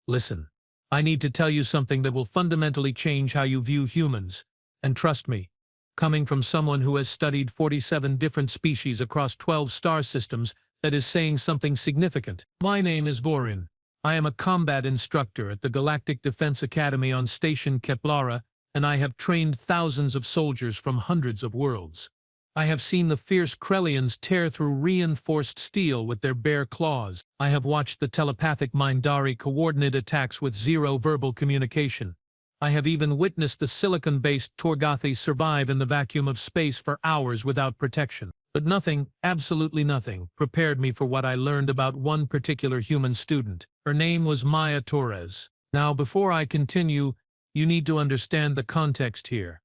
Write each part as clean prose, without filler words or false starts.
Listen. I need to tell you something that will fundamentally change how you view humans. And trust me, coming from someone who has studied 47 different species across 12 star systems, that is saying something significant. My name is Vorin. I am a combat instructor at the Galactic Defense Academy on Station Keplara, and I have trained thousands of soldiers from hundreds of worlds. I have seen the fierce Krellians tear through reinforced steel with their bare claws. I have watched the telepathic Mindari coordinate attacks with zero verbal communication. I have even witnessed the silicon-based Torgathi survive in the vacuum of space for hours without protection. But nothing, absolutely nothing, prepared me for what I learned about one particular human student. Her name was Maya Torres. Now, before I continue, you need to understand the context here.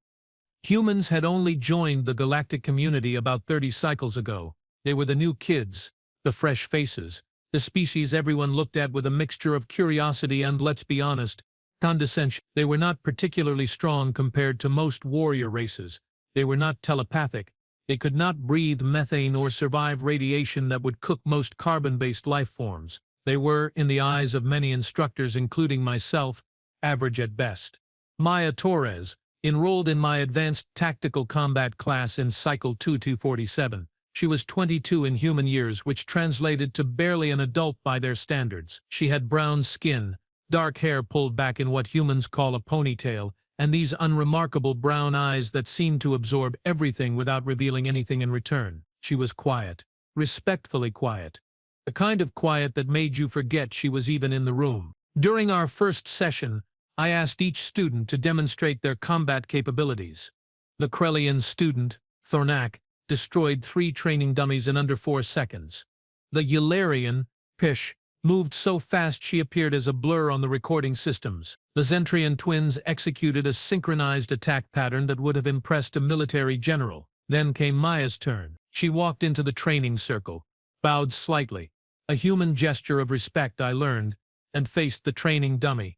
Humans had only joined the galactic community about 30 cycles ago. They were the new kids, the fresh faces, the species everyone looked at with a mixture of curiosity and, let's be honest, condescension. They were not particularly strong compared to most warrior races. They were not telepathic. They could not breathe methane or survive radiation that would cook most carbon-based life forms. They were, in the eyes of many instructors including myself, average at best. Maya Torres enrolled in my advanced tactical combat class in Cycle 2247. She was 22 in human years, which translated to barely an adult by their standards. She had brown skin, dark hair pulled back in what humans call a ponytail, and these unremarkable brown eyes that seemed to absorb everything without revealing anything in return. She was quiet, respectfully quiet, the kind of quiet that made you forget she was even in the room. During our first session, I asked each student to demonstrate their combat capabilities. The Krellian student, Thornak, destroyed 3 training dummies in under 4 seconds. The Eularian, Pish, moved so fast she appeared as a blur on the recording systems. The Zentrian twins executed a synchronized attack pattern that would have impressed a military general. Then came Maya's turn. She walked into the training circle, bowed slightly, a human gesture of respect I learned, and faced the training dummy.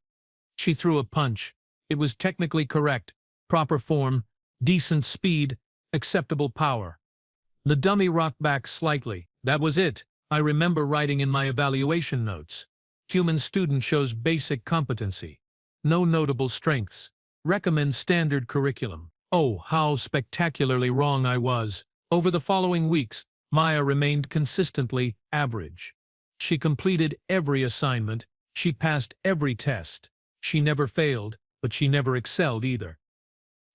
She threw a punch. It was technically correct, proper form, decent speed, acceptable power. The dummy rocked back slightly. That was it. I remember writing in my evaluation notes. Human student shows basic competency. No notable strengths. Recommend standard curriculum. Oh, how spectacularly wrong I was. Over the following weeks, Maya remained consistently average. She completed every assignment. She passed every test. She never failed, but she never excelled either.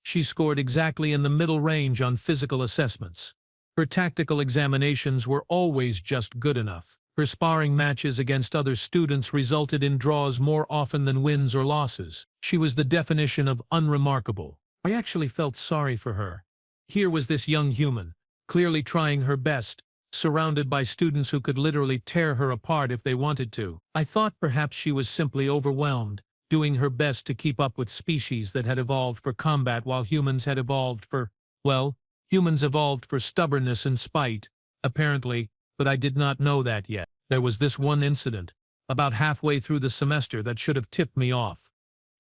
She scored exactly in the middle range on physical assessments. Her tactical examinations were always just good enough. Her sparring matches against other students resulted in draws more often than wins or losses. She was the definition of unremarkable. I actually felt sorry for her. Here was this young human, clearly trying her best, surrounded by students who could literally tear her apart if they wanted to. I thought perhaps she was simply overwhelmed, doing her best to keep up with species that had evolved for combat while humans had evolved for, well, humans evolved for stubbornness and spite, apparently, but I did not know that yet. There was this one incident, about halfway through the semester, that should have tipped me off.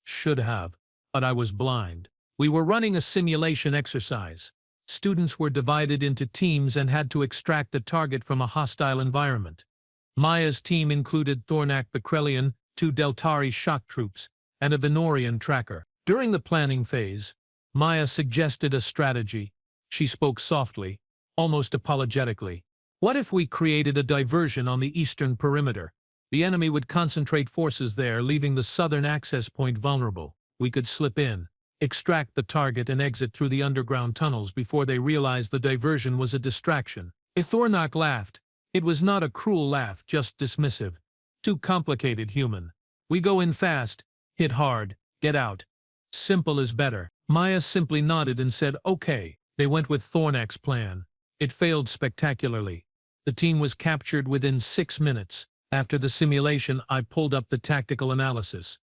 Should have, but I was blind. We were running a simulation exercise. Students were divided into teams and had to extract a target from a hostile environment. Maya's team included Thornak the Krellian, 2 Deltari shock troops, and a Venorian tracker. During the planning phase, Maya suggested a strategy. She spoke softly, almost apologetically. What if we created a diversion on the eastern perimeter? The enemy would concentrate forces there, leaving the southern access point vulnerable. We could slip in, extract the target, and exit through the underground tunnels before they realized the diversion was a distraction. Thornak laughed. It was not a cruel laugh, just dismissive. Too complicated, human. We go in fast, hit hard, get out. Simple is better. Maya simply nodded and said, okay. They went with Thornak's plan. It failed spectacularly. The team was captured within 6 minutes. After the simulation, I pulled up the tactical analysis.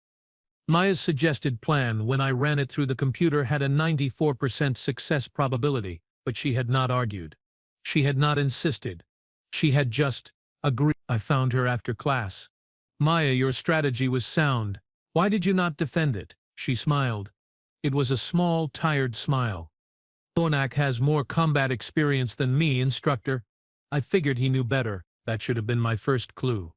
Maya's suggested plan, when I ran it through the computer, had a 94% success probability, but she had not argued. She had not insisted. She had just agreed. I found her after class. Maya, your strategy was sound. Why did you not defend it? She smiled. It was a small, tired smile. Thornak has more combat experience than me, instructor. I figured he knew better. That should have been my first clue.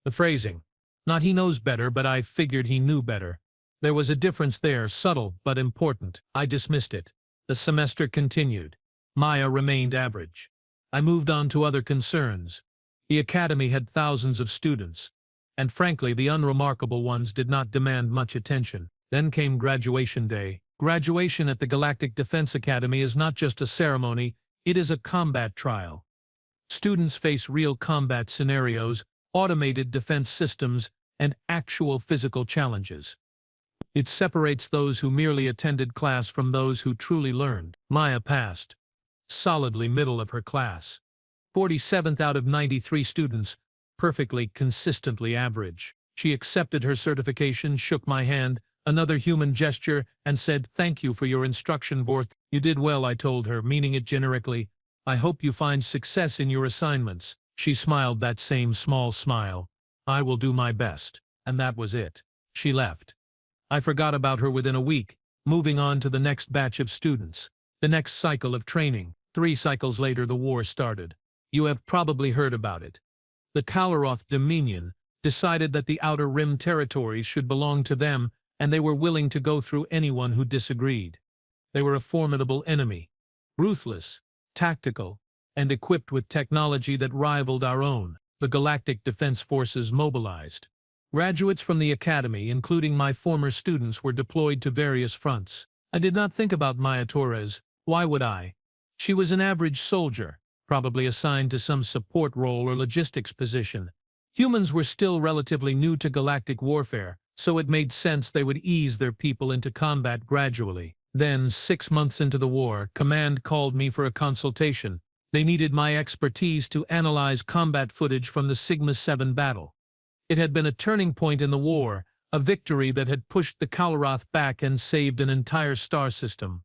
The phrasing. Not he knows better, but I figured he knew better. There was a difference there, subtle but important. I dismissed it. The semester continued. Maya remained average. I moved on to other concerns. The academy had thousands of students, and frankly, the unremarkable ones did not demand much attention. Then came graduation day. Graduation at the Galactic Defense Academy is not just a ceremony, it is a combat trial. Students face real combat scenarios, automated defense systems, and actual physical challenges. It separates those who merely attended class from those who truly learned. Maya passed. Solidly middle of her class. 47th out of 93 students, perfectly, consistently average. She accepted her certification, shook my hand, another human gesture, and said, "Thank you for your instruction, Vorth." "You did well," I told her, meaning it generically. "I hope you find success in your assignments." She smiled that same small smile. "I will do my best." And that was it. She left. I forgot about her within a week, moving on to the next batch of students. The next cycle of training. 3 cycles later, the war started. You have probably heard about it. The Kalaroth Dominion decided that the Outer Rim territories should belong to them, and they were willing to go through anyone who disagreed. They were a formidable enemy. Ruthless, tactical, and equipped with technology that rivaled our own. The Galactic Defense Forces mobilized. Graduates from the academy, including my former students, were deployed to various fronts. I did not think about Maya Torres. Why would I? She was an average soldier, probably assigned to some support role or logistics position. Humans were still relatively new to galactic warfare, so it made sense they would ease their people into combat gradually. Then, 6 months into the war, Command called me for a consultation. They needed my expertise to analyze combat footage from the Sigma-7 battle. It had been a turning point in the war, a victory that had pushed the Kalaroth back and saved an entire star system.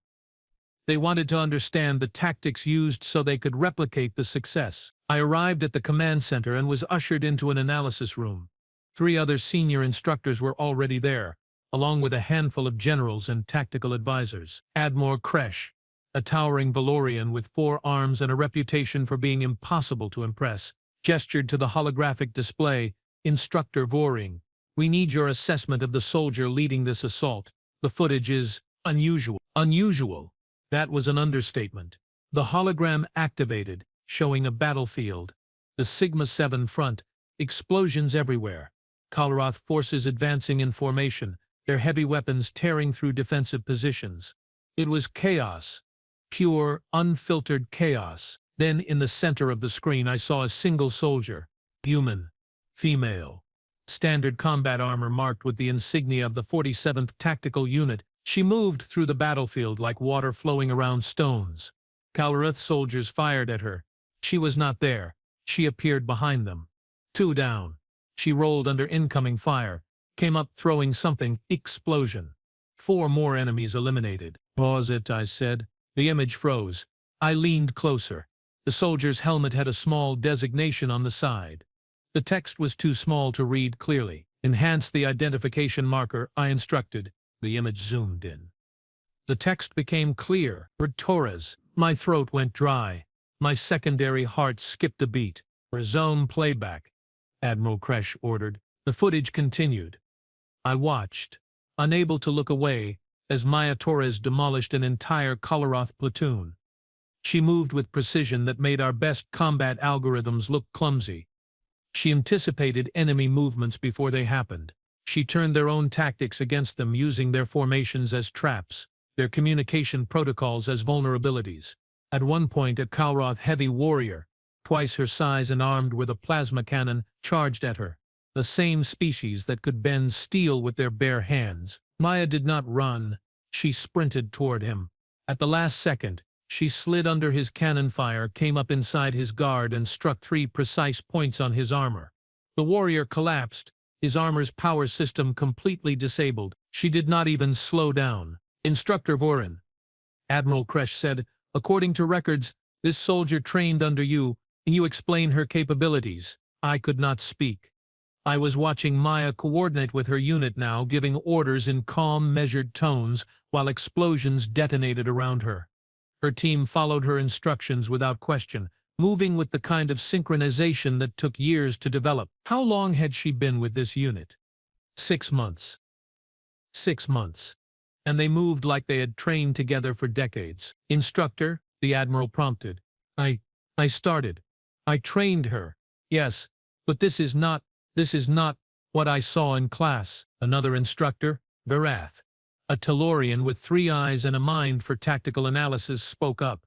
They wanted to understand the tactics used so they could replicate the success. I arrived at the command center and was ushered into an analysis room. 3 other senior instructors were already there, along with a handful of generals and tactical advisors. Admiral Kresh, a towering Valorian with 4 arms and a reputation for being impossible to impress, gestured to the holographic display. "Instructor Voring, we need your assessment of the soldier leading this assault. The footage is unusual." Unusual. That was an understatement. The hologram activated, showing a battlefield. The Sigma-7 front, explosions everywhere. Kalaroth forces advancing in formation, their heavy weapons tearing through defensive positions. It was chaos. Pure, unfiltered chaos. Then, in the center of the screen, I saw a single soldier. Human. Female. Standard combat armor marked with the insignia of the 47th Tactical Unit. She moved through the battlefield like water flowing around stones. Kalaroth soldiers fired at her. She was not there. She appeared behind them. 2 down. She rolled under incoming fire, came up throwing something. Explosion. 4 more enemies eliminated. "Pause it," I said. The image froze. I leaned closer. The soldier's helmet had a small designation on the side. The text was too small to read clearly. "Enhance the identification marker," I instructed. The image zoomed in. The text became clear. "Torres." My throat went dry. My secondary heart skipped a beat. "Resume playback," Admiral Kresh ordered. The footage continued. I watched, unable to look away, as Maya Torres demolished an entire Kalaroth platoon. She moved with precision that made our best combat algorithms look clumsy. She anticipated enemy movements before they happened. She turned their own tactics against them, using their formations as traps, their communication protocols as vulnerabilities. At one point, a Kalaroth heavy warrior, twice her size and armed with a plasma cannon, charged at her. The same species that could bend steel with their bare hands. Maya did not run. She sprinted toward him. At the last second, she slid under his cannon fire, came up inside his guard, and struck 3 precise points on his armor. The warrior collapsed, his armor's power system completely disabled. She did not even slow down. "Instructor Vorin," Admiral Kresh said, "according to records, this soldier trained under you. Can you explain her capabilities?" I could not speak. I was watching Maya coordinate with her unit now, giving orders in calm, measured tones, while explosions detonated around her. Her team followed her instructions without question, moving with the kind of synchronization that took years to develop. How long had she been with this unit? 6 months. 6 months. And they moved like they had trained together for decades. Instructor, the Admiral prompted. I started. I trained her. Yes, but this is not what I saw in class. Another instructor, Varath, a Tellurian with 3 eyes and a mind for tactical analysis, spoke up.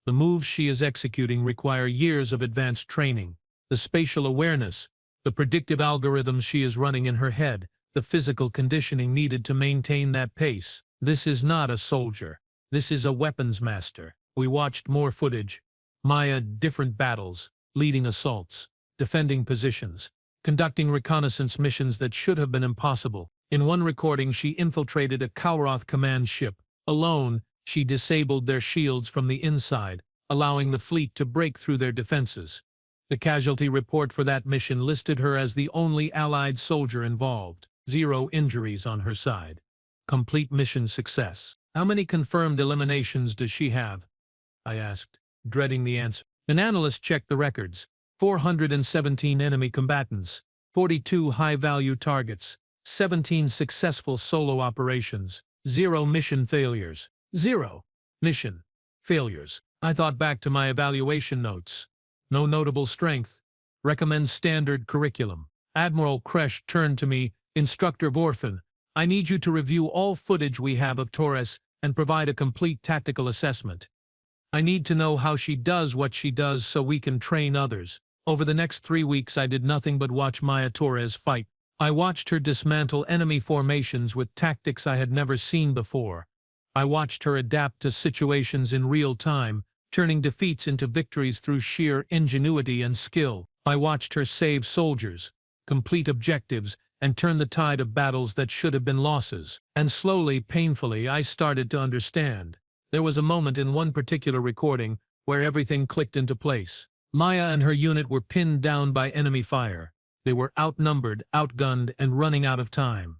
The moves she is executing require years of advanced training. The spatial awareness, the predictive algorithms she is running in her head, the physical conditioning needed to maintain that pace. This is not a soldier. This is a weapons master. We watched more footage. Maya, different battles, leading assaults, defending positions, conducting reconnaissance missions that should have been impossible. In one recording, she infiltrated a Kalroth command ship. Alone, she disabled their shields from the inside, allowing the fleet to break through their defenses. The casualty report for that mission listed her as the only Allied soldier involved. 0 injuries on her side. Complete mission success. How many confirmed eliminations does she have? I asked, dreading the answer. An analyst checked the records. 417 enemy combatants, 42 high-value targets, 17 successful solo operations, 0 mission failures. 0 mission failures. I thought back to my evaluation notes. No notable strength. Recommends standard curriculum. Admiral Kresh turned to me. Instructor Vorthan, I need you to review all footage we have of Torres and provide a complete tactical assessment. I need to know how she does what she does so we can train others. Over the next 3 weeks I did nothing but watch Maya Torres fight. I watched her dismantle enemy formations with tactics I had never seen before. I watched her adapt to situations in real time, turning defeats into victories through sheer ingenuity and skill. I watched her save soldiers, complete objectives, and turn the tide of battles that should have been losses. And slowly, painfully, I started to understand. There was a moment in one particular recording where everything clicked into place. Maya and her unit were pinned down by enemy fire. They were outnumbered, outgunned, and running out of time.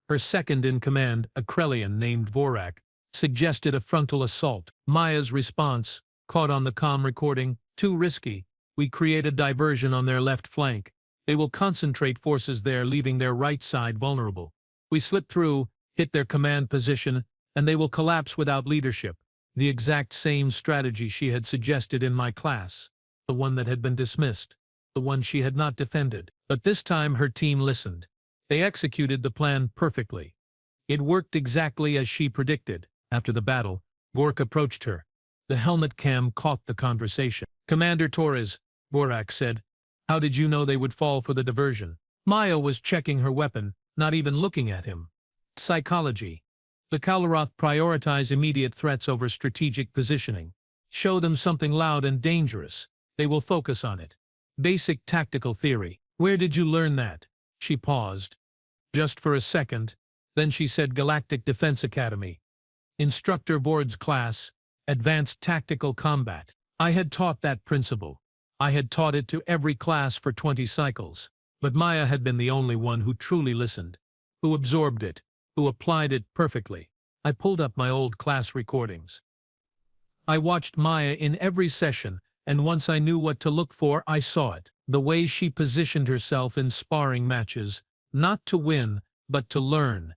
Her second-in-command, a Krellian named Vorak, suggested a frontal assault. Maya's response, caught on the comm recording, too risky. We create a diversion on their left flank. They will concentrate forces there, leaving their right side vulnerable. We slip through, hit their command position, and they will collapse without leadership. The exact same strategy she had suggested in my class. The one that had been dismissed. The one she had not defended. But this time her team listened. They executed the plan perfectly. It worked exactly as she predicted. After the battle, Vork approached her. The helmet cam caught the conversation. Commander Torres, Vorak said, how did you know they would fall for the diversion? Maya was checking her weapon, not even looking at him. Psychology. The Kalroth prioritize immediate threats over strategic positioning. Show them something loud and dangerous. They will focus on it. Basic tactical theory. Where did you learn that? She paused. Just for a second. Then she said Galactic Defense Academy. Instructor Vord's class, Advanced Tactical Combat. I had taught that principle. I had taught it to every class for 20 cycles. But Maya had been the only one who truly listened, who absorbed it, who applied it perfectly. I pulled up my old class recordings. I watched Maya in every session, and once I knew what to look for, I saw it. The way she positioned herself in sparring matches, not to win, but to learn.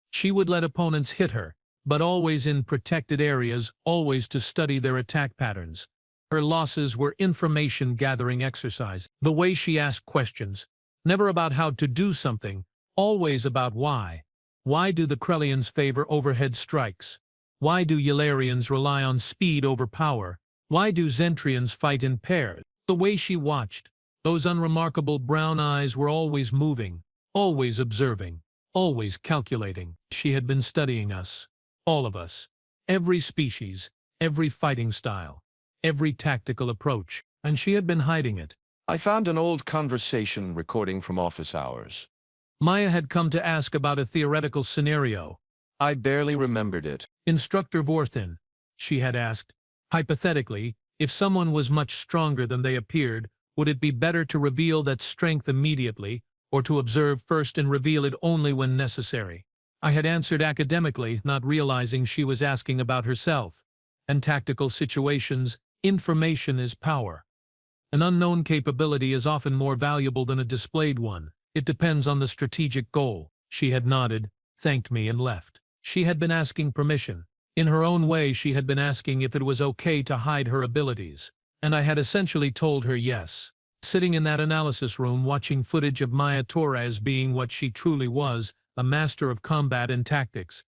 She would let opponents hit her, but always in protected areas, always to study their attack patterns. Her losses were information-gathering exercise. The way she asked questions, never about how to do something, always about why. Why do the Krellians favor overhead strikes? Why do Yalarians rely on speed over power? Why do Zentrians fight in pairs? The way she watched, those unremarkable brown eyes were always moving, always observing, always calculating. She had been studying us, all of us, every species, every fighting style, every tactical approach, and she had been hiding it. I found an old conversation recording from office hours. Maya had come to ask about a theoretical scenario. I barely remembered it. Instructor Vorthin, she had asked, hypothetically, if someone was much stronger than they appeared, would it be better to reveal that strength immediately, or to observe first and reveal it only when necessary? I had answered academically, not realizing she was asking about herself. And tactical situations, information is power. An unknown capability is often more valuable than a displayed one. It depends on the strategic goal. She had nodded, thanked me, and left. She had been asking permission. In her own way, she had been asking if it was okay to hide her abilities. And I had essentially told her yes. Sitting in that analysis room watching footage of Maya Torres being what she truly was, a master of combat and tactics,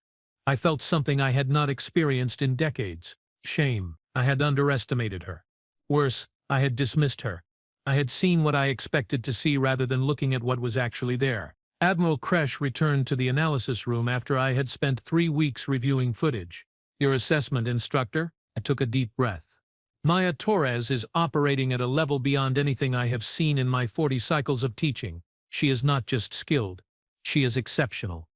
I felt something I had not experienced in decades. Shame. I had underestimated her. Worse, I had dismissed her. I had seen what I expected to see rather than looking at what was actually there. Admiral Kresh returned to the analysis room after I had spent 3 weeks reviewing footage. Your assessment, instructor? I took a deep breath. Maya Torres is operating at a level beyond anything I have seen in my 40 cycles of teaching. She is not just skilled. She is exceptional.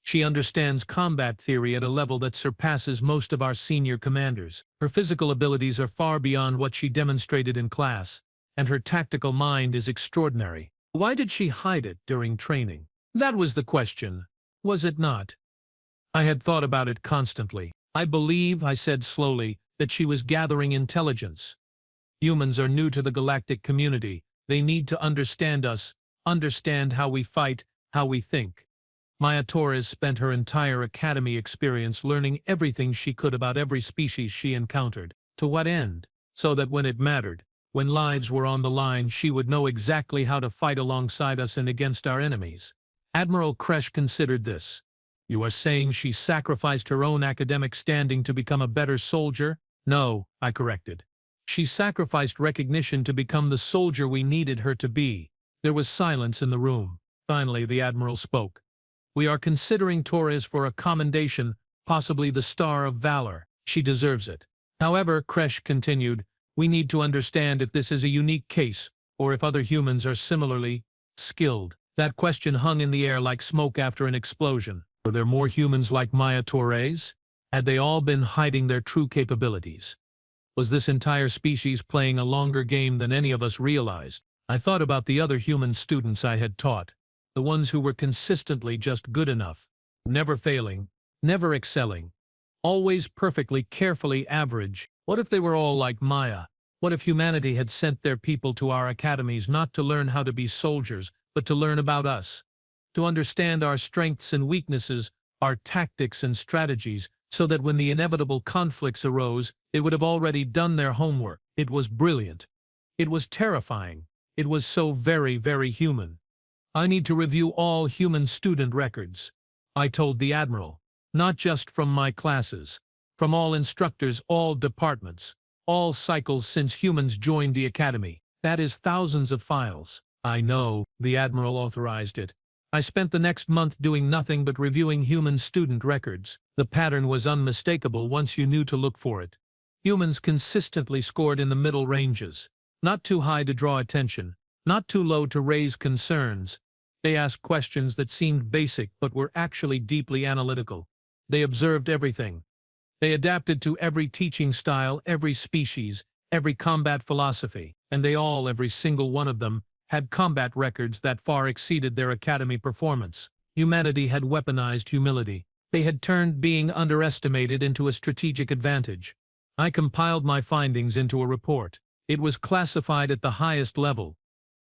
She understands combat theory at a level that surpasses most of our senior commanders. Her physical abilities are far beyond what she demonstrated in class, and her tactical mind is extraordinary. Why did she hide it during training? That was the question, was it not? I had thought about it constantly. I believe, I said slowly, that she was gathering intelligence. Humans are new to the galactic community. They need to understand us, understand how we fight, how we think. Maya Torres spent her entire academy experience learning everything she could about every species she encountered. To what end? So that when it mattered, when lives were on the line, she would know exactly how to fight alongside us and against our enemies. Admiral Kresh considered this. You are saying she sacrificed her own academic standing to become a better soldier? No, I corrected. She sacrificed recognition to become the soldier we needed her to be. There was silence in the room. Finally, the Admiral spoke. We are considering Torres for a commendation, possibly the Star of Valor. She deserves it. However, Kresh continued, we need to understand if this is a unique case, or if other humans are similarly skilled. That question hung in the air like smoke after an explosion. Were there more humans like Maya Torres? Had they all been hiding their true capabilities? Was this entire species playing a longer game than any of us realized? I thought about the other human students I had taught. The ones who were consistently just good enough, never failing, never excelling, always perfectly, carefully average. What if they were all like Maya? What if humanity had sent their people to our academies not to learn how to be soldiers, but to learn about us, to understand our strengths and weaknesses, our tactics and strategies, so that when the inevitable conflicts arose, it would have already done their homework? It was brilliant. It was terrifying. It was so very, very human. I need to review all human student records, I told the Admiral. Not just from my classes, from all instructors, all departments, all cycles since humans joined the Academy. That is thousands of files. I know, the Admiral authorized it. I spent the next month doing nothing but reviewing human student records. The pattern was unmistakable once you knew to look for it. Humans consistently scored in the middle ranges. Not too high to draw attention, not too low to raise concerns. They asked questions that seemed basic but were actually deeply analytical. They observed everything. They adapted to every teaching style, every species, every combat philosophy, and they all, every single one of them, had combat records that far exceeded their academy performance. Humanity had weaponized humility. They had turned being underestimated into a strategic advantage. I compiled my findings into a report. It was classified at the highest level.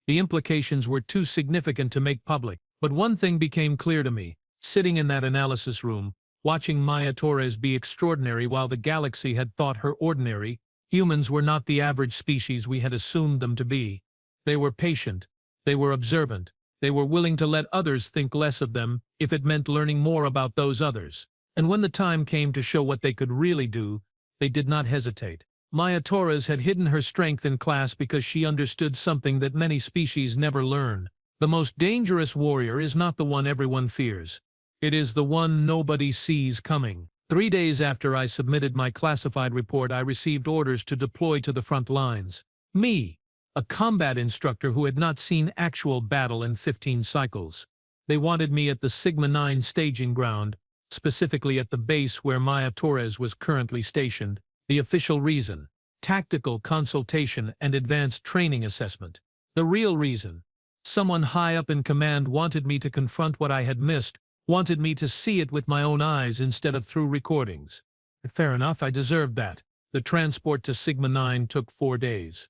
The implications were too significant to make public, but one thing became clear to me. Sitting in that analysis room, watching Maya Torres be extraordinary while the galaxy had thought her ordinary, humans were not the average species we had assumed them to be. They were patient, they were observant, they were willing to let others think less of them if it meant learning more about those others. And when the time came to show what they could really do, they did not hesitate. Maya Torres had hidden her strength in class because she understood something that many species never learn. The most dangerous warrior is not the one everyone fears. It is the one nobody sees coming. 3 days after I submitted my classified report, I received orders to deploy to the front lines. Me, a combat instructor who had not seen actual battle in 15 cycles. They wanted me at the Sigma 9 staging ground, specifically at the base where Maya Torres was currently stationed. The official reason: tactical consultation and advanced training assessment. The real reason: someone high up in command wanted me to confront what I had missed, wanted me to see it with my own eyes instead of through recordings. Fair enough, I deserved that. The transport to Sigma 9 took 4 days.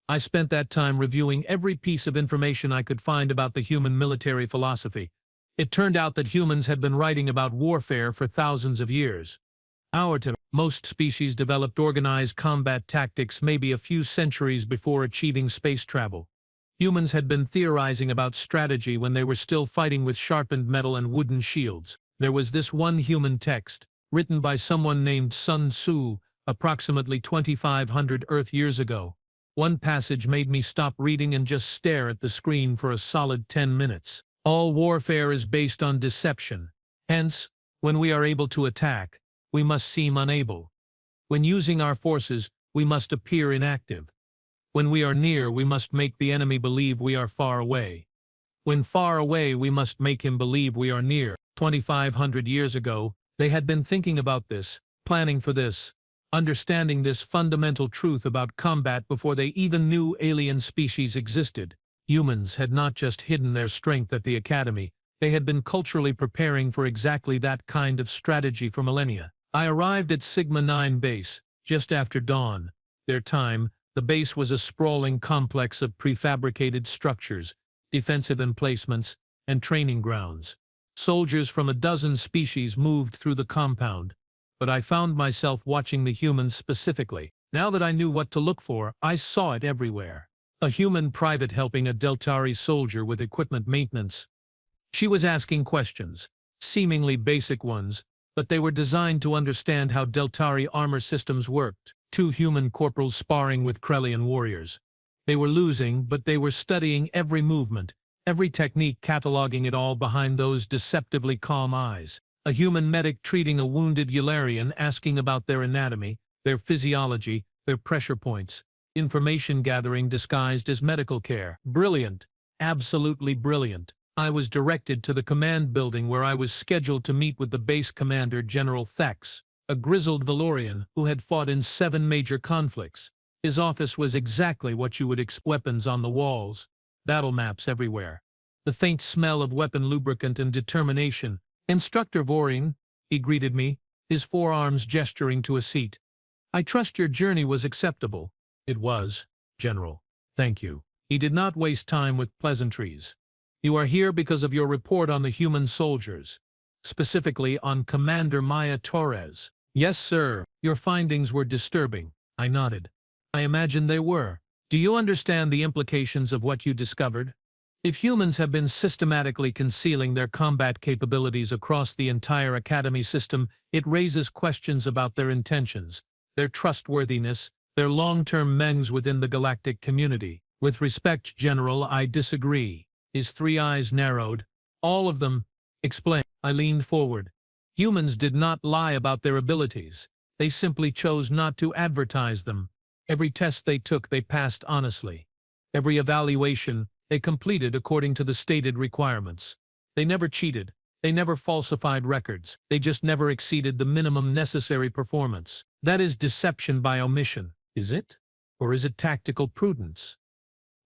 I spent that time reviewing every piece of information I could find about the human military philosophy. It turned out that humans had been writing about warfare for thousands of years. Most species developed organized combat tactics maybe a few centuries before achieving space travel. Humans had been theorizing about strategy when they were still fighting with sharpened metal and wooden shields. There was this one human text, written by someone named Sun Tzu, approximately 2,500 Earth years ago. One passage made me stop reading and just stare at the screen for a solid 10 minutes. All warfare is based on deception. Hence, when we are able to attack, we must seem unable. When using our forces, we must appear inactive. When we are near, we must make the enemy believe we are far away. When far away, we must make him believe we are near. 2,500 years ago, they had been thinking about this, planning for this, understanding this fundamental truth about combat before they even knew alien species existed. Humans had not just hidden their strength at the academy, they had been culturally preparing for exactly that kind of strategy for millennia. I arrived at Sigma 9 base, just after dawn. Their time, the base was a sprawling complex of prefabricated structures, defensive emplacements, and training grounds. Soldiers from a dozen species moved through the compound, but I found myself watching the humans specifically. Now that I knew what to look for, I saw it everywhere. A human private helping a Deltari soldier with equipment maintenance. She was asking questions, seemingly basic ones, but they were designed to understand how Deltari armor systems worked. 2 human corporals sparring with Krellian warriors. They were losing, but they were studying every movement, every technique, cataloging it all behind those deceptively calm eyes. A human medic treating a wounded Eularian, asking about their anatomy, their physiology, their pressure points. Information gathering disguised as medical care. Brilliant. Absolutely brilliant. I was directed to the command building where I was scheduled to meet with the base commander, General Thex, a grizzled Valorian who had fought in 7 major conflicts. His office was exactly what you would expect. Weapons on the walls, battle maps everywhere. The faint smell of weapon lubricant and determination. "Instructor Vorin," he greeted me, his forearms gesturing to a seat. "I trust your journey was acceptable." "It was, General. Thank you." He did not waste time with pleasantries. "You are here because of your report on the human soldiers, specifically on Commander Maya Torres." "Yes, sir. Your findings were disturbing." I nodded. "I imagine they were. Do you understand the implications of what you discovered? If humans have been systematically concealing their combat capabilities across the entire Academy system, it raises questions about their intentions, their trustworthiness, their long-term mengs within the galactic community. With respect, General, I disagree." His 3 eyes narrowed. "All of them." "Explain." I leaned forward. "Humans did not lie about their abilities. They simply chose not to advertise them. Every test they took, they passed honestly. Every evaluation, they completed according to the stated requirements. They never cheated. They never falsified records. They just never exceeded the minimum necessary performance. That is deception by omission. Is it? Or is it tactical prudence?"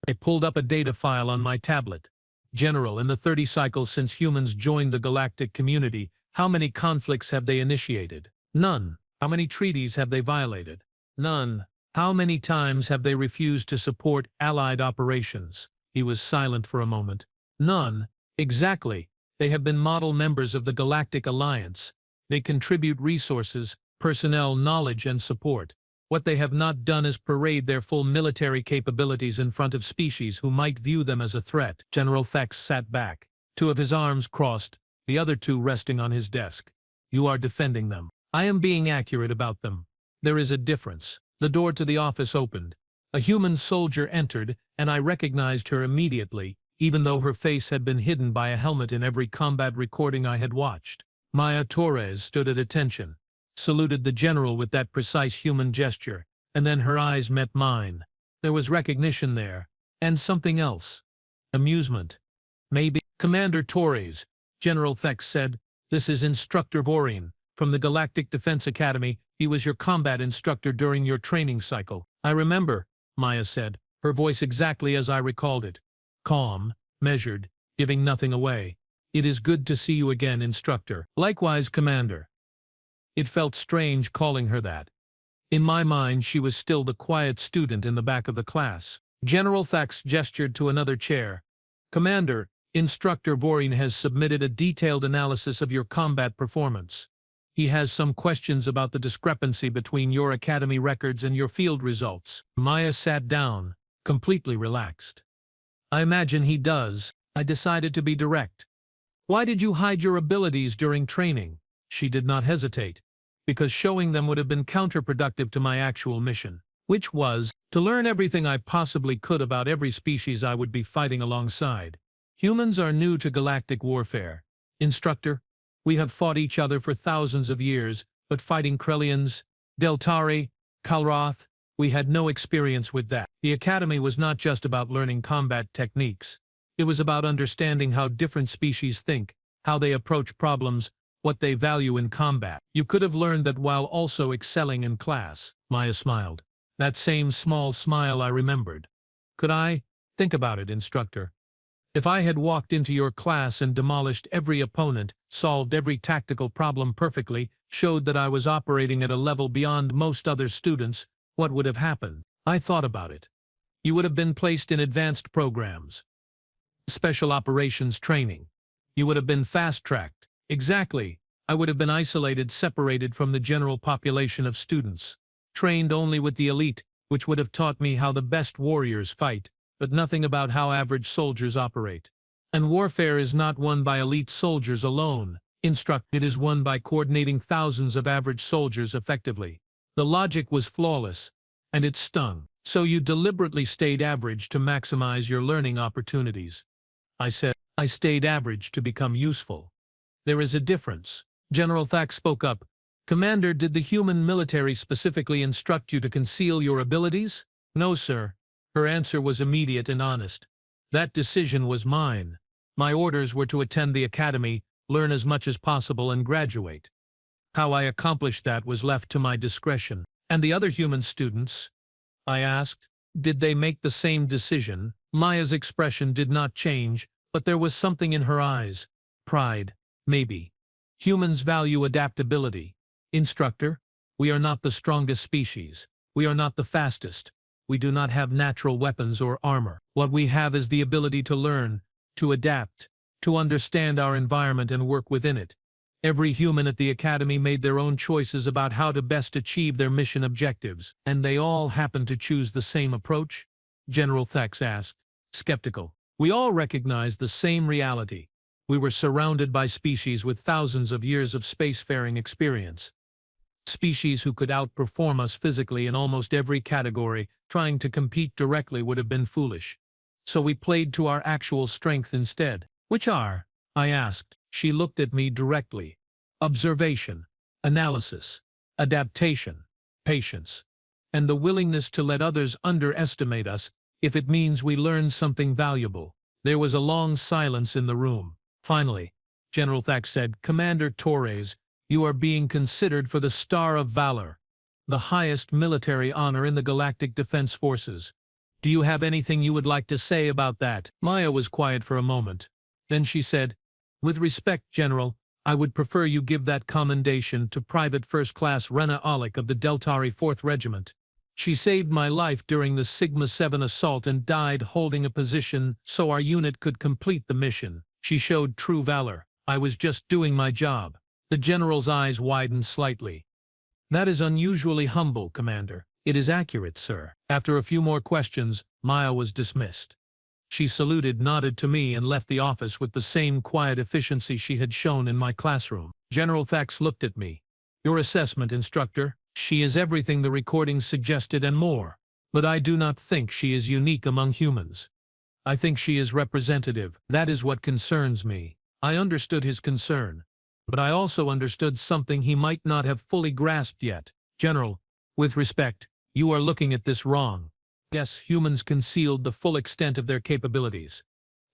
I pulled up a data file on my tablet. "General, in the 30 cycles since humans joined the galactic community, how many conflicts have they initiated?" "None." "How many treaties have they violated?" "None." "How many times have they refused to support Allied operations?" He was silent for a moment. "None." "Exactly. They have been model members of the Galactic Alliance. They contribute resources, personnel, knowledge, and support. What they have not done is parade their full military capabilities in front of species who might view them as a threat." General Thex sat back, 2 of his arms crossed, the other 2 resting on his desk. "You are defending them." "I am being accurate about them. There is a difference." The door to the office opened. A human soldier entered, and I recognized her immediately, even though her face had been hidden by a helmet in every combat recording I had watched. Maya Torres stood at attention, saluted the general with that precise human gesture, and then her eyes met mine. There was recognition there, and something else. Amusement. Maybe. "Commander Torres," General Thex said, "this is Instructor Vorin, from the Galactic Defense Academy. He was your combat instructor during your training cycle." "I remember," Maya said, her voice exactly as I recalled it. Calm, measured, giving nothing away. "It is good to see you again, Instructor." "Likewise, Commander." It felt strange calling her that. In my mind, she was still the quiet student in the back of the class. General Thax gestured to another chair. Commander, Instructor Vorin has submitted a detailed analysis of your combat performance. He has some questions about the discrepancy between your academy records and your field results. Maya sat down, completely relaxed. I imagine he does. I decided to be direct. Why did you hide your abilities during training? She did not hesitate, because showing them would have been counterproductive to my actual mission, which was to learn everything I possibly could about every species I would be fighting alongside. Humans are new to galactic warfare. Instructor, we have fought each other for thousands of years, but fighting Krellians, Deltari, Kalroth, we had no experience with that. The academy was not just about learning combat techniques. It was about understanding how different species think, how they approach problems, what they value in combat. You could have learned that while also excelling in class. Maya smiled. That same small smile I remembered. Could I? Think about it, Instructor. If I had walked into your class and demolished every opponent, solved every tactical problem perfectly, showed that I was operating at a level beyond most other students, what would have happened? I thought about it. You would have been placed in advanced programs. Special operations training. You would have been fast-tracked. Exactly. I would have been isolated, separated from the general population of students. Trained only with the elite, which would have taught me how the best warriors fight, but nothing about how average soldiers operate. And warfare is not won by elite soldiers alone. It is won by coordinating thousands of average soldiers effectively. The logic was flawless, and it stung. So you deliberately stayed average to maximize your learning opportunities. I said, I stayed average to become useful. There is a difference. General Thax spoke up. Commander, did the human military specifically instruct you to conceal your abilities? No, sir. Her answer was immediate and honest. That decision was mine. My orders were to attend the academy, learn as much as possible, and graduate. How I accomplished that was left to my discretion. And the other human students? I asked. Did they make the same decision? Maya's expression did not change, but there was something in her eyes. Pride, maybe. Humans value adaptability. Instructor, we are not the strongest species. We are not the fastest. We do not have natural weapons or armor. What we have is the ability to learn, to adapt, to understand our environment and work within it. Every human at the academy made their own choices about how to best achieve their mission objectives, and they all happened to choose the same approach? General Thax asked, skeptical. We all recognized the same reality. We were surrounded by species with thousands of years of spacefaring experience. Species who could outperform us physically in almost every category. Trying to compete directly would have been foolish. So we played to our actual strength instead. Which are? I asked. She looked at me directly. Observation, analysis, adaptation, patience, and the willingness to let others underestimate us if it means we learn something valuable. There was a long silence in the room. Finally, General Thax said, Commander Torres, you are being considered for the Star of Valor, the highest military honor in the Galactic Defense Forces. Do you have anything you would like to say about that? Maya was quiet for a moment. Then she said, with respect, General, I would prefer you give that commendation to Private First Class Rena Alec of the Deltari 4th Regiment. She saved my life during the Sigma-7 assault and died holding a position so our unit could complete the mission. She showed true valor. I was just doing my job. The general's eyes widened slightly. That is unusually humble, Commander. It is accurate, sir. After a few more questions, Maya was dismissed. She saluted, nodded to me, and left the office with the same quiet efficiency she had shown in my classroom. General Thax looked at me. Your assessment, Instructor. She is everything the recordings suggested and more. But I do not think she is unique among humans. I think she is representative. That is what concerns me. I understood his concern. But I also understood something he might not have fully grasped yet. General, with respect, you are looking at this wrong. Yes, humans concealed the full extent of their capabilities.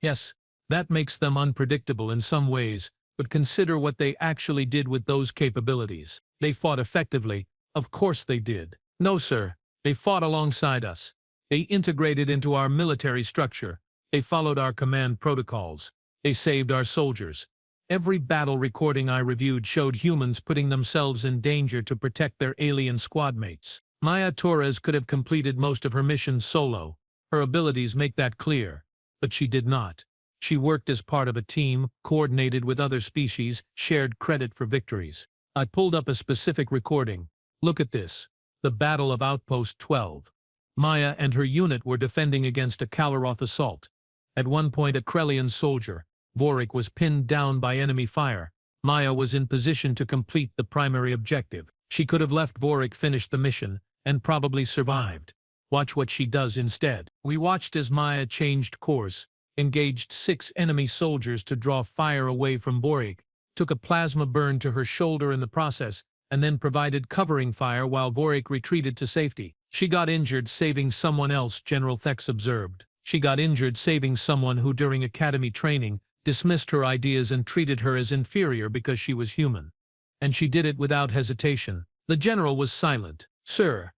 Yes, that makes them unpredictable in some ways, but consider what they actually did with those capabilities. They fought effectively. Of course they did. No, sir. They fought alongside us. They integrated into our military structure. They followed our command protocols. They saved our soldiers. Every battle recording I reviewed showed humans putting themselves in danger to protect their alien squad mates. Maya Torres could have completed most of her missions solo. Her abilities make that clear. But she did not. She worked as part of a team, coordinated with other species, shared credit for victories. I pulled up a specific recording. Look at this. The Battle of Outpost 12. Maya and her unit were defending against a Kalaroth assault. At one point a Krellian soldier, Vorik, was pinned down by enemy fire. Maya was in position to complete the primary objective. She could have left Vorik finish the mission, and probably survived. Watch what she does instead. We watched as Maya changed course, engaged 6 enemy soldiers to draw fire away from Vorik, took a plasma burn to her shoulder in the process, and then provided covering fire while Vorik retreated to safety. She got injured saving someone else, General Thex observed. She got injured saving someone who during academy training dismissed her ideas and treated her as inferior because she was human. And she did it without hesitation. The general was silent. Sir,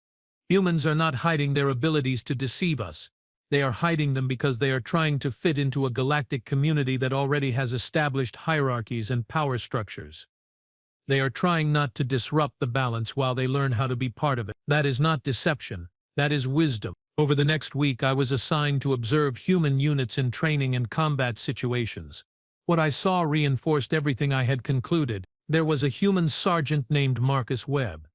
humans are not hiding their abilities to deceive us. They are hiding them because they are trying to fit into a galactic community that already has established hierarchies and power structures. They are trying not to disrupt the balance while they learn how to be part of it. That is not deception. That is wisdom. Over the next week I was assigned to observe human units in training and combat situations. What I saw reinforced everything I had concluded. There was a human sergeant named Marcus Webb.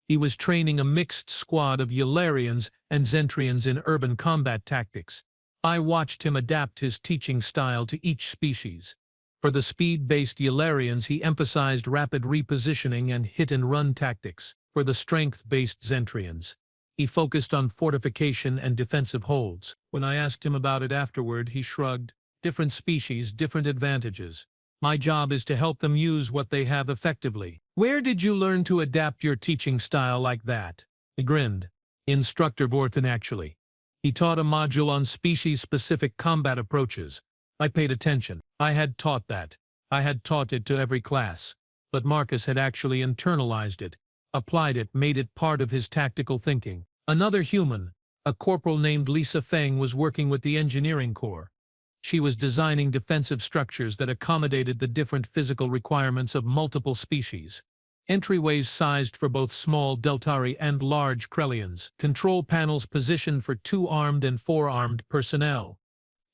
He was training a mixed squad of Yularians and Zentrians in urban combat tactics. I watched him adapt his teaching style to each species. For the speed-based Yularians he emphasized rapid repositioning and hit-and-run tactics. For the strength-based Zentrians, he focused on fortification and defensive holds. When I asked him about it afterward, he shrugged. Different species, different advantages. My job is to help them use what they have effectively. Where did you learn to adapt your teaching style like that? He grinned. Instructor Vorthen, actually. He taught a module on species-specific combat approaches. I paid attention. I had taught that. I had taught it to every class. But Marcus had actually internalized it, applied it, made it part of his tactical thinking. Another human, a corporal named Lisa Feng, was working with the engineering corps. She was designing defensive structures that accommodated the different physical requirements of multiple species. Entryways sized for both small Deltari and large Krellians. Control panels positioned for 2-armed and 4-armed personnel.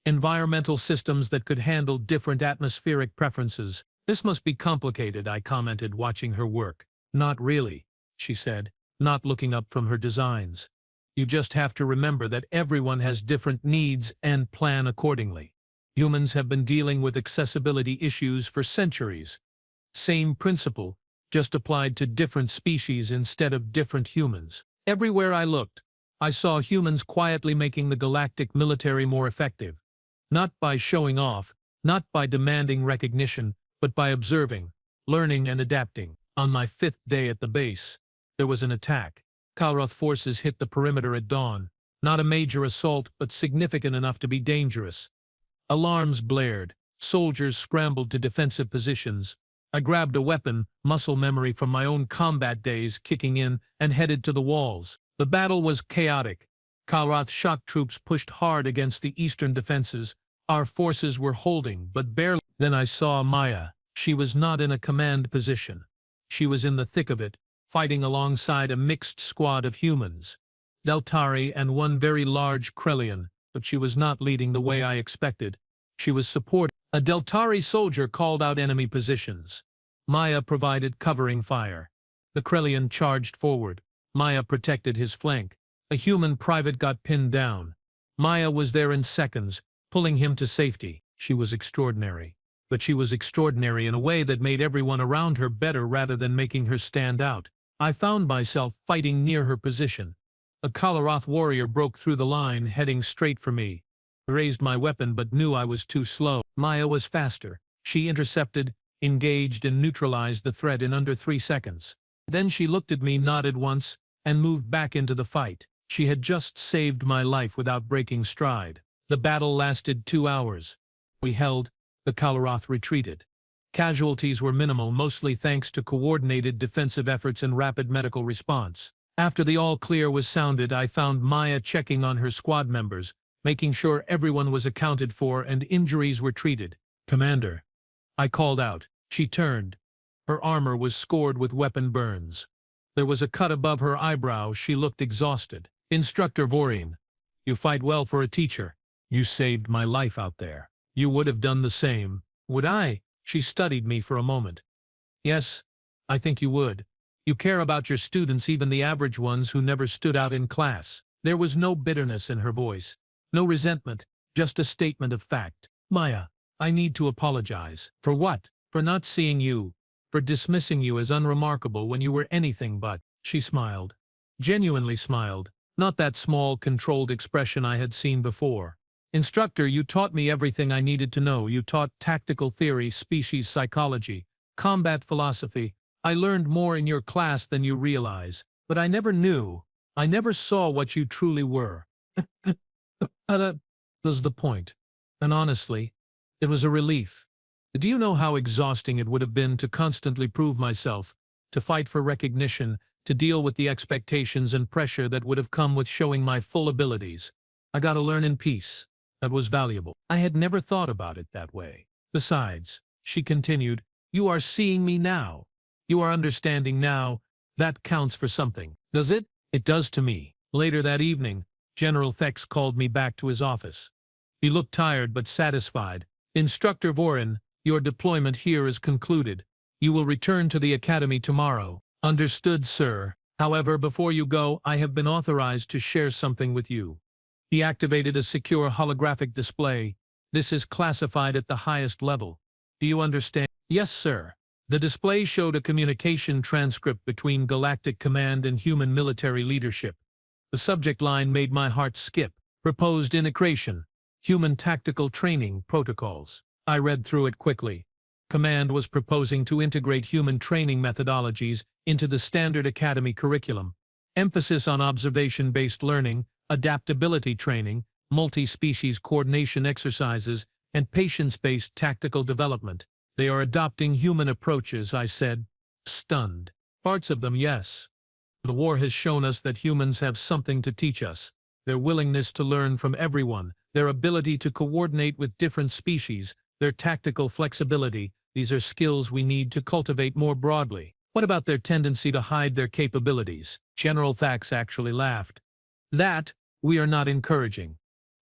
Environmental systems that could handle different atmospheric preferences. This must be complicated, I commented, watching her work. Not really, she said, not looking up from her designs. You just have to remember that everyone has different needs and plan accordingly. Humans have been dealing with accessibility issues for centuries. Same principle, just applied to different species instead of different humans. Everywhere I looked, I saw humans quietly making the galactic military more effective. Not by showing off, not by demanding recognition, but by observing, learning and adapting. On my 5th day at the base, there was an attack. Kalaroth forces hit the perimeter at dawn. Not a major assault, but significant enough to be dangerous. Alarms blared. Soldiers scrambled to defensive positions. I grabbed a weapon, muscle memory from my own combat days kicking in, and headed to the walls. The battle was chaotic. Kalaroth's shock troops pushed hard against the eastern defenses. Our forces were holding, but barely. Then I saw Maya. She was not in a command position. She was in the thick of it, fighting alongside a mixed squad of humans. Deltari and one very large Krellian, but she was not leading the way I expected. She was supporting. A Deltari soldier called out enemy positions. Maya provided covering fire. The Krellian charged forward. Maya protected his flank. A human private got pinned down. Maya was there in seconds, pulling him to safety. She was extraordinary. But she was extraordinary in a way that made everyone around her better rather than making her stand out. I found myself fighting near her position. A Kalaroth warrior broke through the line, heading straight for me. I raised my weapon but knew I was too slow. Maya was faster. She intercepted, engaged and neutralized the threat in under 3 seconds. Then she looked at me, nodded once, and moved back into the fight. She had just saved my life without breaking stride. The battle lasted 2 hours. We held. The Kalaroth retreated. Casualties were minimal, mostly thanks to coordinated defensive efforts and rapid medical response. After the all-clear was sounded, I found Maya checking on her squad members, making sure everyone was accounted for and injuries were treated. Commander, I called out. She turned. Her armor was scored with weapon burns. There was a cut above her eyebrow. She looked exhausted. Instructor Voreen, You fight well for a teacher. You saved my life out there. You would have done the same. Would I? She studied me for a moment. Yes, I think you would. You care about your students, even the average ones who never stood out in class. There was no bitterness in her voice. No resentment, just a statement of fact. Maya, I need to apologize. For what? For not seeing you. For dismissing you as unremarkable when you were anything but. She smiled. Genuinely smiled. Not that small, controlled expression I had seen before. Instructor, you taught me everything I needed to know. You taught tactical theory, species psychology, combat philosophy. I learned more in your class than you realize. But I never knew. I never saw what you truly were. That was the point. And honestly, it was a relief. Do you know how exhausting it would have been to constantly prove myself, to fight for recognition, to deal with the expectations and pressure that would have come with showing my full abilities? I got to learn in peace. That was valuable. I had never thought about it that way. Besides, she continued, you are seeing me now. You are understanding now. That counts for something. Does it? It does to me. Later that evening, General Thex called me back to his office. He looked tired but satisfied. Instructor Vorin, your deployment here is concluded. You will return to the academy tomorrow. Understood, sir. However, before you go, I have been authorized to share something with you. He activated a secure holographic display. This is classified at the highest level. Do you understand? Yes, sir. The display showed a communication transcript between Galactic Command and human military leadership. The subject line made my heart skip. Proposed integration. Human tactical training protocols. I read through it quickly. Command was proposing to integrate human training methodologies into the standard academy curriculum. Emphasis on observation-based learning, adaptability training, multi-species coordination exercises, and patience-based tactical development. They are adopting human approaches, I said, stunned. Parts of them, yes. The war has shown us that humans have something to teach us. Their willingness to learn from everyone, their ability to coordinate with different species, their tactical flexibility, these are skills we need to cultivate more broadly. What about their tendency to hide their capabilities? General Thax actually laughed. That, we are not encouraging.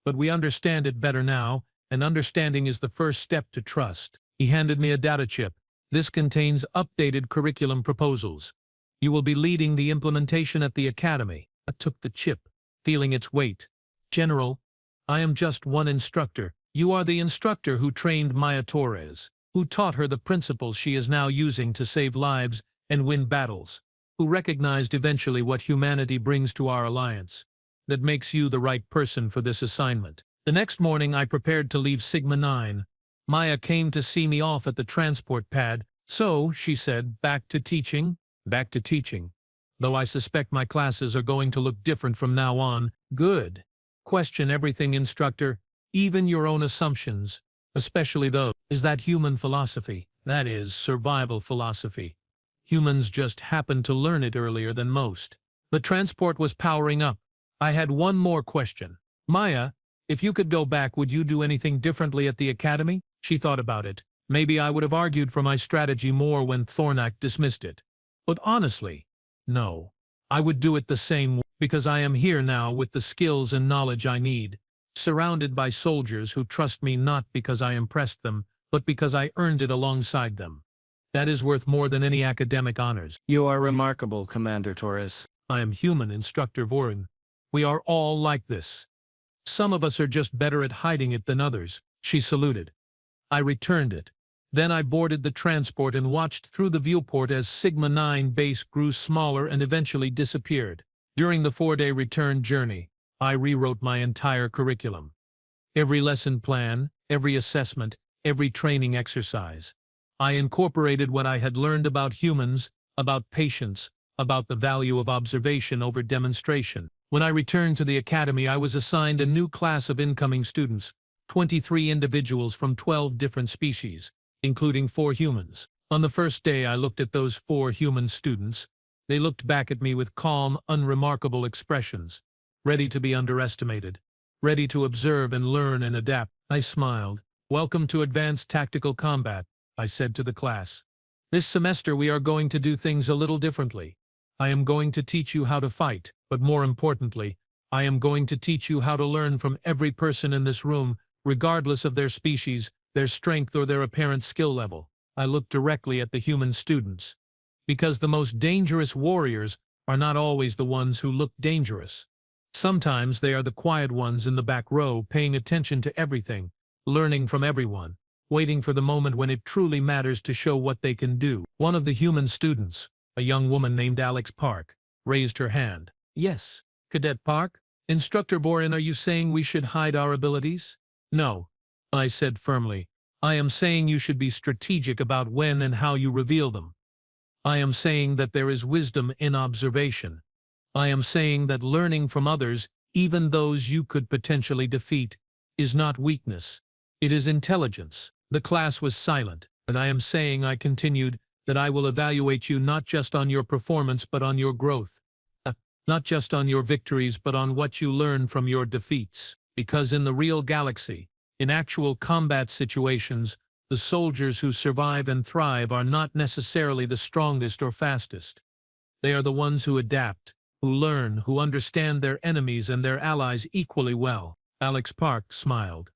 But we understand it better now, and understanding is the first step to trust. He handed me a data chip. This contains updated curriculum proposals. You will be leading the implementation at the academy. I took the chip, feeling its weight. General, I am just one instructor. You are the instructor who trained Maya Torres, who taught her the principles she is now using to save lives and win battles, who recognized eventually what humanity brings to our alliance. That makes you the right person for this assignment. The next morning I prepared to leave Sigma 9. Maya came to see me off at the transport pad. So, she said, back to teaching? Back to teaching. Though I suspect my classes are going to look different from now on. Good. Question everything, instructor, even your own assumptions, especially those. Is that human philosophy? That is survival philosophy. Humans just happen to learn it earlier than most. The transport was powering up. I had one more question. Maya, if you could go back, would you do anything differently at the academy? She thought about it. Maybe I would have argued for my strategy more when Thornak dismissed it. But honestly, no. I would do it the same way, because I am here now with the skills and knowledge I need, surrounded by soldiers who trust me not because I impressed them, but because I earned it alongside them. That is worth more than any academic honors. You are remarkable, Commander Torres. I am human, Instructor Vorin. We are all like this. Some of us are just better at hiding it than others. She saluted. I returned it. Then I boarded the transport and watched through the viewport as Sigma 9 base grew smaller and eventually disappeared. During the 4-day return journey, I rewrote my entire curriculum. Every lesson plan, every assessment, every training exercise. I incorporated what I had learned about humans, about patience, about the value of observation over demonstration. When I returned to the academy, I was assigned a new class of incoming students, 23 individuals from 12 different species, including 4 humans. On the first day, I looked at those 4 human students. They looked back at me with calm, unremarkable expressions, ready to be underestimated, ready to observe and learn and adapt. I smiled. Welcome to Advanced Tactical Combat, I said to the class. This semester we are going to do things a little differently. I am going to teach you how to fight, but more importantly, I am going to teach you how to learn from every person in this room, regardless of their species, their strength, or their apparent skill level. I looked directly at the human students. Because the most dangerous warriors are not always the ones who look dangerous. Sometimes they are the quiet ones in the back row, paying attention to everything, learning from everyone, waiting for the moment when it truly matters to show what they can do. One of the human students, a young woman named Alex Park, raised her hand. Yes, Cadet Park? Instructor Vorin, are you saying we should hide our abilities? No, I said firmly. I am saying you should be strategic about when and how you reveal them. I am saying that there is wisdom in observation. I am saying that learning from others, even those you could potentially defeat, is not weakness. It is intelligence. The class was silent, and I am saying, I continued, that I will evaluate you not just on your performance but on your growth. Not just on your victories but on what you learn from your defeats. Because in the real galaxy, in actual combat situations, the soldiers who survive and thrive are not necessarily the strongest or fastest. They are the ones who adapt, who learn, who understand their enemies and their allies equally well. Alex Park smiled.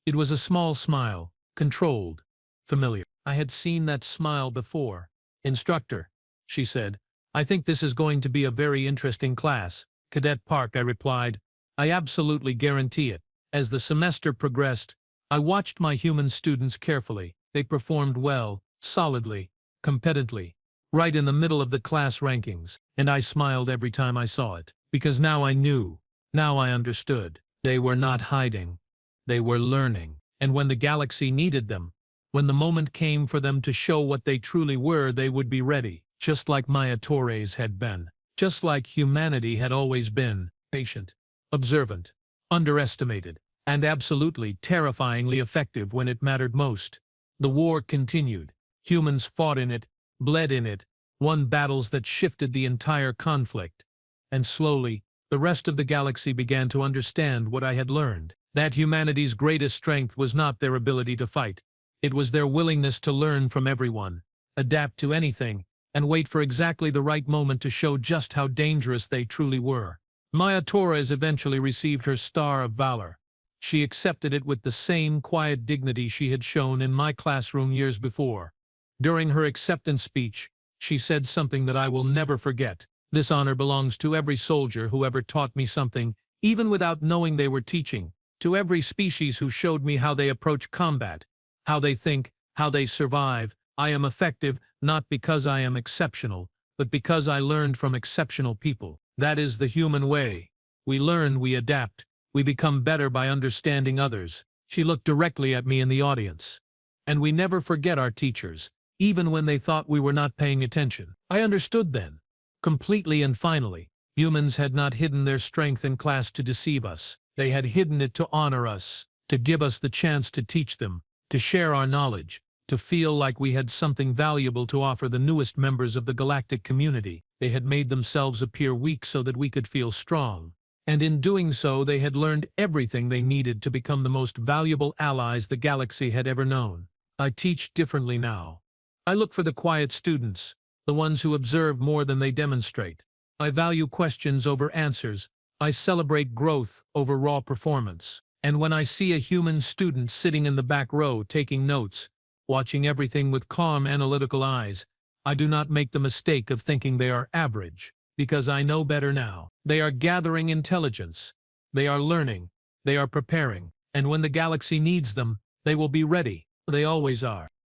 It was a small smile, controlled, familiar. I had seen that smile before. Instructor, she said, I think this is going to be a very interesting class. Cadet Park, I replied. I absolutely guarantee it. As the semester progressed, I watched my human students carefully. They performed well, solidly, competently, right in the middle of the class rankings, and I smiled every time I saw it, because now I knew, now I understood. They were not hiding. They were learning. And when the galaxy needed them, when the moment came for them to show what they truly were, they would be ready, just like Maya Torres had been, just like humanity had always been, patient, observant, underestimated, and absolutely terrifyingly effective when it mattered most. The war continued. Humans fought in it, bled in it, won battles that shifted the entire conflict. And slowly, the rest of the galaxy began to understand what I had learned. That humanity's greatest strength was not their ability to fight. It was their willingness to learn from everyone, adapt to anything, and wait for exactly the right moment to show just how dangerous they truly were. Maya Torres eventually received her Star of Valor. She accepted it with the same quiet dignity she had shown in my classroom years before. During her acceptance speech, she said something that I will never forget. This honor belongs to every soldier who ever taught me something, even without knowing they were teaching, to every species who showed me how they approach combat, how they think, how they survive. I am effective not because I am exceptional, but because I learned from exceptional people. That is the human way. We learn, we adapt, we become better by understanding others. She looked directly at me in the audience. And we never forget our teachers, even when they thought we were not paying attention. I understood then, completely and finally. Humans had not hidden their strength in class to deceive us. They had hidden it to honor us, to give us the chance to teach them, to share our knowledge, to feel like we had something valuable to offer the newest members of the galactic community. They had made themselves appear weak so that we could feel strong. And in doing so, they had learned everything they needed to become the most valuable allies the galaxy had ever known. I teach differently now. I look for the quiet students, the ones who observe more than they demonstrate. I value questions over answers. I celebrate growth over raw performance. And when I see a human student sitting in the back row taking notes, watching everything with calm, analytical eyes, I do not make the mistake of thinking they are average, because I know better now. They are gathering intelligence. They are learning. They are preparing. And when the galaxy needs them, they will be ready. They always are.